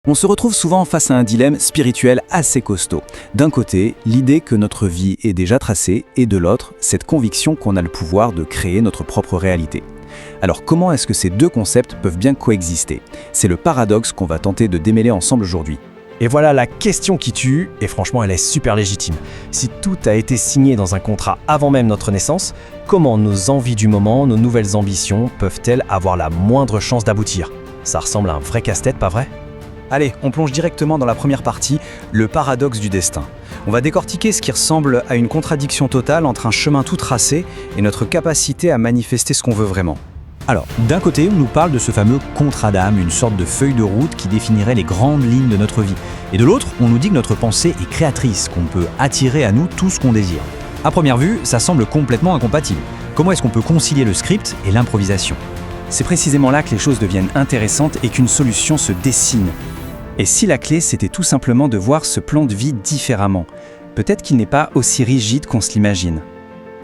On se retrouve souvent face à un dilemme spirituel assez costaud. D'un côté, l'idée que notre vie est déjà tracée, et de l'autre, cette conviction qu'on a le pouvoir de créer notre propre réalité. Alors comment est-ce que ces deux concepts peuvent bien coexister? C'est le paradoxe qu'on va tenter de démêler ensemble aujourd'hui. Et voilà la question qui tue, et franchement elle est super légitime. Si tout a été signé dans un contrat avant même notre naissance, comment nos envies du moment, nos nouvelles ambitions peuvent-elles avoir la moindre chance d'aboutir? Ça ressemble à un vrai casse-tête, pas vrai? Allez, on plonge directement dans la première partie, le paradoxe du destin. On va décortiquer ce qui ressemble à une contradiction totale entre un chemin tout tracé et notre capacité à manifester ce qu'on veut vraiment. Alors, d'un côté, on nous parle de ce fameux contrat d'âme, une sorte de feuille de route qui définirait les grandes lignes de notre vie. Et de l'autre, on nous dit que notre pensée est créatrice, qu'on peut attirer à nous tout ce qu'on désire. À première vue, ça semble complètement incompatible. Comment est-ce qu'on peut concilier le script et l'improvisation? C'est précisément là que les choses deviennent intéressantes et qu'une solution se dessine. Et si la clé, c'était tout simplement de voir ce plan de vie différemment? Peut-être qu'il n'est pas aussi rigide qu'on se l'imagine.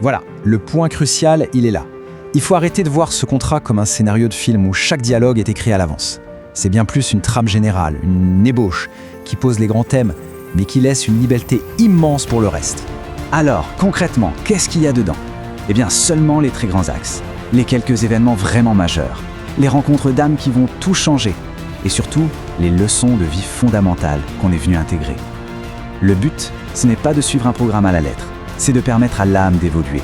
Voilà, le point crucial, il est là. Il faut arrêter de voir ce contrat comme un scénario de film où chaque dialogue est écrit à l'avance. C'est bien plus une trame générale, une ébauche, qui pose les grands thèmes, mais qui laisse une liberté immense pour le reste. Alors, concrètement, qu'est-ce qu'il y a dedans? Eh bien, seulement les très grands axes, les quelques événements vraiment majeurs, les rencontres d'âmes qui vont tout changer, et surtout, les leçons de vie fondamentales qu'on est venu intégrer. Le but, ce n'est pas de suivre un programme à la lettre, c'est de permettre à l'âme d'évoluer.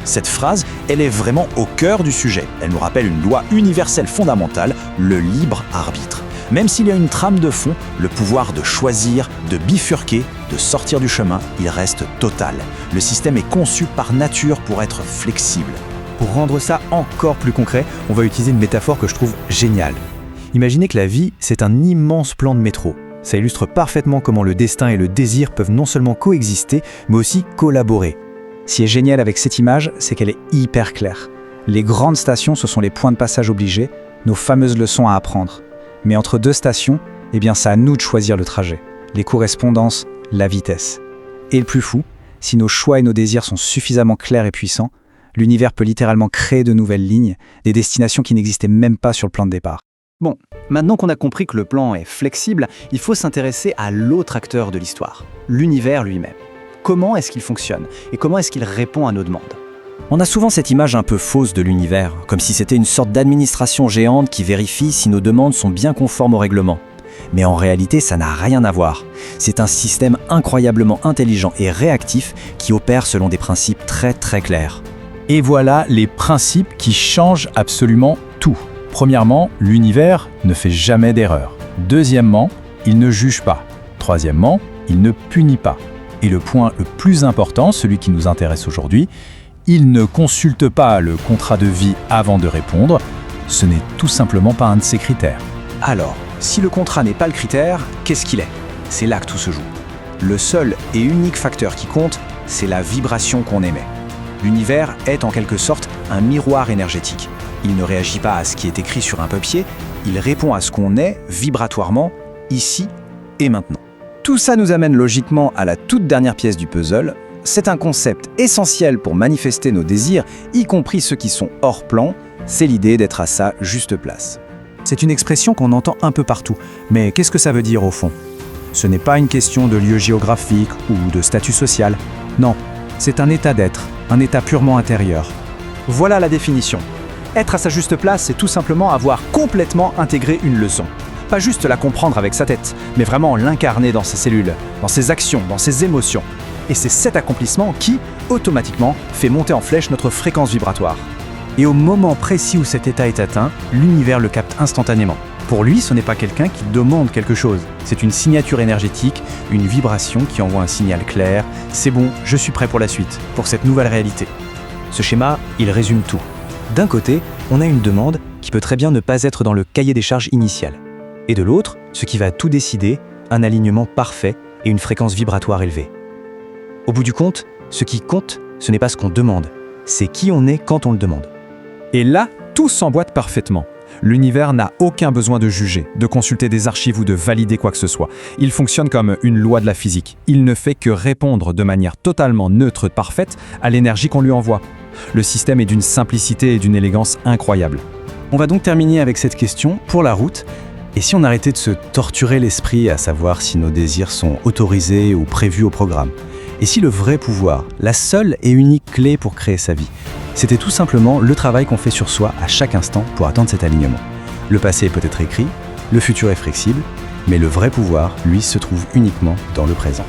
Cette phrase, elle est vraiment au cœur du sujet. Elle nous rappelle une loi universelle fondamentale, le libre arbitre. Même s'il y a une trame de fond, le pouvoir de choisir, de bifurquer, de sortir du chemin, il reste total. Le système est conçu par nature pour être flexible. Pour rendre ça encore plus concret, on va utiliser une métaphore que je trouve géniale. Imaginez que la vie, c'est un immense plan de métro. Ça illustre parfaitement comment le destin et le désir peuvent non seulement coexister, mais aussi collaborer. Ce qui est génial avec cette image, c'est qu'elle est hyper claire. Les grandes stations, ce sont les points de passage obligés, nos fameuses leçons à apprendre. Mais entre deux stations, eh bien, c'est à nous de choisir le trajet, les correspondances, la vitesse. Et le plus fou, si nos choix et nos désirs sont suffisamment clairs et puissants, l'univers peut littéralement créer de nouvelles lignes, des destinations qui n'existaient même pas sur le plan de départ. Bon, maintenant qu'on a compris que le plan est flexible, il faut s'intéresser à l'autre acteur de l'histoire, l'univers lui-même. Comment est-ce qu'il fonctionne et comment est-ce qu'il répond à nos demandes? On a souvent cette image un peu fausse de l'univers, comme si c'était une sorte d'administration géante qui vérifie si nos demandes sont bien conformes au règlement. Mais en réalité, ça n'a rien à voir. C'est un système incroyablement intelligent et réactif qui opère selon des principes très clairs. Et voilà les principes qui changent absolument tout. Premièrement, l'univers ne fait jamais d'erreur. Deuxièmement, il ne juge pas. Troisièmement, il ne punit pas. Et le point le plus important, celui qui nous intéresse aujourd'hui, il ne consulte pas le contrat de vie avant de répondre. Ce n'est tout simplement pas un de ses critères. Alors, si le contrat n'est pas le critère, qu'est-ce qu'il est? C'est là que tout se joue. Le seul et unique facteur qui compte, c'est la vibration qu'on émet. L'univers est en quelque sorte un miroir énergétique. Il ne réagit pas à ce qui est écrit sur un papier, il répond à ce qu'on est vibratoirement, ici et maintenant. Tout ça nous amène logiquement à la toute dernière pièce du puzzle. C'est un concept essentiel pour manifester nos désirs, y compris ceux qui sont hors plan. C'est l'idée d'être à sa juste place. C'est une expression qu'on entend un peu partout, mais qu'est-ce que ça veut dire au fond? Ce n'est pas une question de lieu géographique ou de statut social. Non, c'est un état d'être, un état purement intérieur. Voilà la définition. Être à sa juste place, c'est tout simplement avoir complètement intégré une leçon. Pas juste la comprendre avec sa tête, mais vraiment l'incarner dans ses cellules, dans ses actions, dans ses émotions. Et c'est cet accomplissement qui, automatiquement, fait monter en flèche notre fréquence vibratoire. Et au moment précis où cet état est atteint, l'univers le capte instantanément. Pour lui, ce n'est pas quelqu'un qui demande quelque chose. C'est une signature énergétique, une vibration qui envoie un signal clair. C'est bon, je suis prêt pour la suite, pour cette nouvelle réalité. Ce schéma, il résume tout. D'un côté, on a une demande qui peut très bien ne pas être dans le cahier des charges initial. Et de l'autre, ce qui va tout décider, un alignement parfait et une fréquence vibratoire élevée. Au bout du compte, ce qui compte, ce n'est pas ce qu'on demande, c'est qui on est quand on le demande. Et là, tout s'emboîte parfaitement. L'univers n'a aucun besoin de juger, de consulter des archives ou de valider quoi que ce soit. Il fonctionne comme une loi de la physique. Il ne fait que répondre de manière totalement neutre, parfaite, à l'énergie qu'on lui envoie. Le système est d'une simplicité et d'une élégance incroyables. On va donc terminer avec cette question, pour la route. Et si on arrêtait de se torturer l'esprit à savoir si nos désirs sont autorisés ou prévus au programme? Et si le vrai pouvoir, la seule et unique clé pour créer sa vie, c'était tout simplement le travail qu'on fait sur soi à chaque instant pour atteindre cet alignement? Le passé est peut-être écrit, le futur est flexible, mais le vrai pouvoir, lui, se trouve uniquement dans le présent.